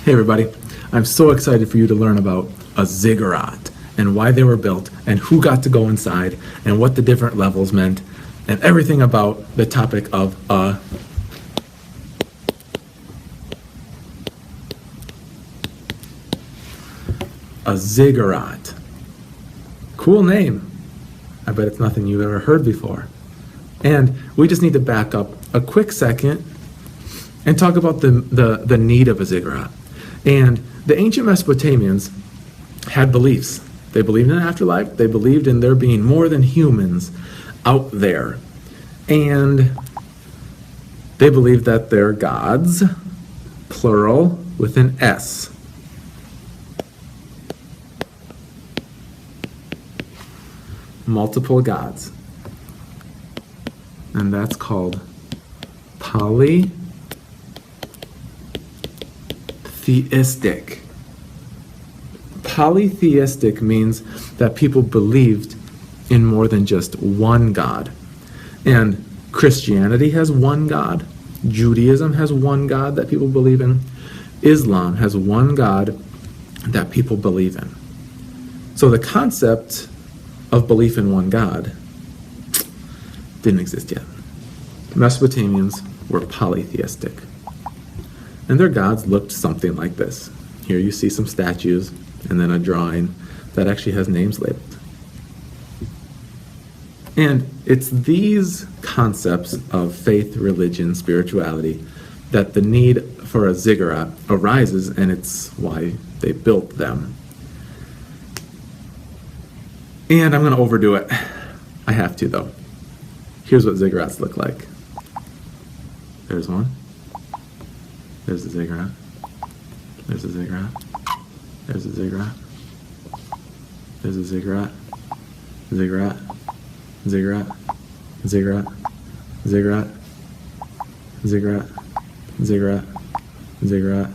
Hey everybody, I'm so excited for you to learn about a ziggurat and why they were built and who got to go inside and what the different levels meant and everything about the topic of a ziggurat. Cool name. I bet it's nothing you've ever heard before. And we just need to back up a quick second and talk about the need of a ziggurat. And the ancient Mesopotamians had beliefs. They believed in an afterlife. They believed in there being more than humans out there. And they believed that their gods, plural, with an S, multiple gods. And that's called polytheistic. Polytheistic means that people believed in more than just one God. And Christianity has one God. Judaism has one God that people believe in. Islam has one God that people believe in. So the concept of belief in one God didn't exist yet. Mesopotamians were polytheistic. And their gods looked something like this. Here you see some statues and then a drawing that actually has names labeled. And it's these concepts of faith, religion, spirituality that the need for a ziggurat arises, and it's why they built them. And I'm going to overdo it. I have to, though. Here's what ziggurats look like. There's one. There's a ziggurat. There's a ziggurat. There's a ziggurat. There's a ziggurat. Ziggurat. Ziggurat. Ziggurat. Ziggurat. Ziggurat. Ziggurat. Ziggurat.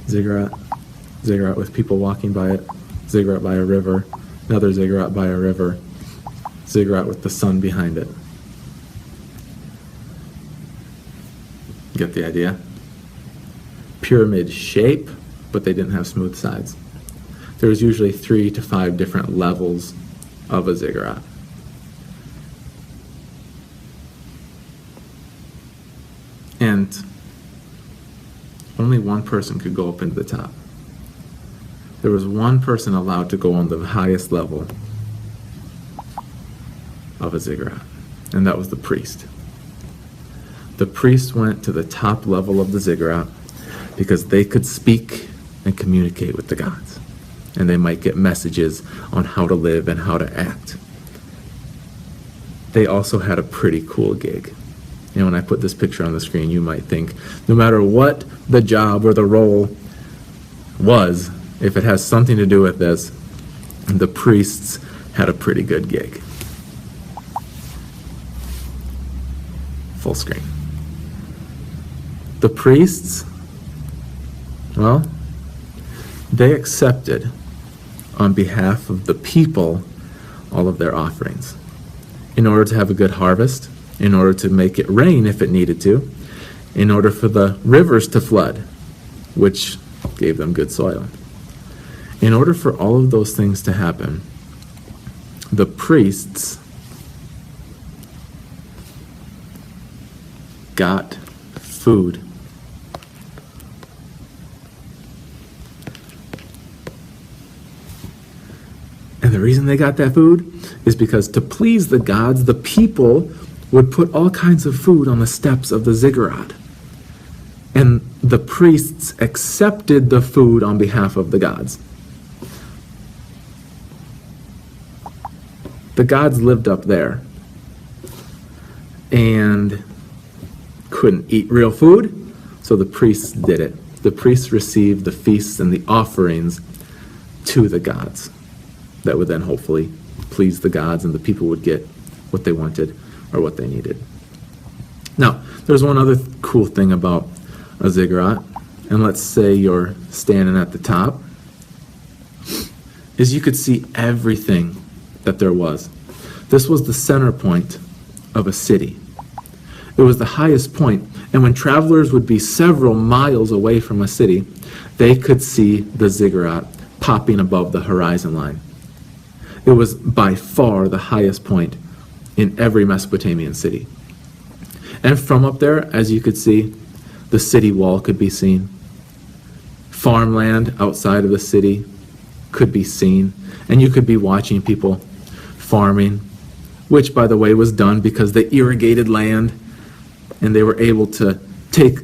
Ziggurat. Ziggurat with people walking by it. Ziggurat by a river. Another ziggurat by a river. Ziggurat with the sun behind it. Get the idea? Pyramid shape, but they didn't have smooth sides. There was usually 3 to 5 different levels of a ziggurat. And only one person could go up into the top. There was one person allowed to go on the highest level of a ziggurat, and that was the priest. The priest went to the top level of the ziggurat because they could speak and communicate with the gods, and they might get messages on how to live and how to act. They also had a pretty cool gig. And when I put this picture on the screen, you might think, no matter what the job or the role was, if it has something to do with this, the priests had a pretty good gig. Full screen. The priests, well, they accepted on behalf of the people all of their offerings. In order to have a good harvest, in order to make it rain if it needed to, in order for the rivers to flood, which gave them good soil. In order for all of those things to happen, the priests got food. And the reason they got that food is because to please the gods, the people would put all kinds of food on the steps of the ziggurat. And the priests accepted the food on behalf of the gods. The gods lived up there and couldn't eat real food, so the priests did it. The priests received the feasts and the offerings to the gods that would then hopefully please the gods, and the people would get what they wanted or what they needed. Now, there's one other cool thing about a ziggurat, and let's say you're standing at the top, is you could see everything that there was. This was the center point of a city. It was the highest point, and when travelers would be several miles away from a city, they could see the ziggurat popping above the horizon line. It was by far the highest point in every Mesopotamian city. And from up there, as you could see, the city wall could be seen. Farmland outside of the city could be seen, and you could be watching people farming, which, by the way, was done because they irrigated land, and they were able to take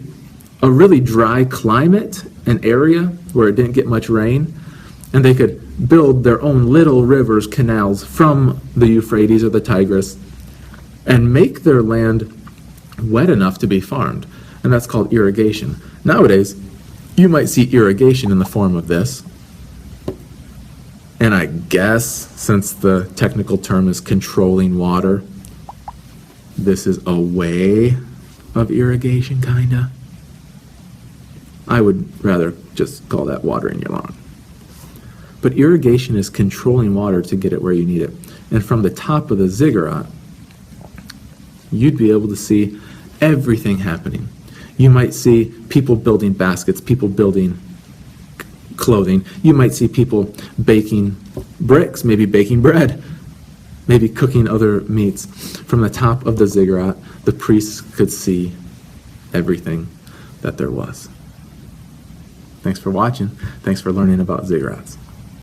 a really dry climate, an area where it didn't get much rain, and they could build their own little rivers, canals from the Euphrates or the Tigris, and make their land wet enough to be farmed. And that's called irrigation. Nowadays, you might see irrigation in the form of this. And I guess, since the technical term is controlling water, this is a way of irrigation, kinda. I would rather just call that watering your lawn. But irrigation is controlling water to get it where you need it. And from the top of the ziggurat, you'd be able to see everything happening. You might see people building baskets, people building clothing. You might see people baking bricks, maybe baking bread, maybe cooking other meats. From the top of the ziggurat, the priests could see everything that there was. Thanks for watching. Thanks for learning about ziggurats.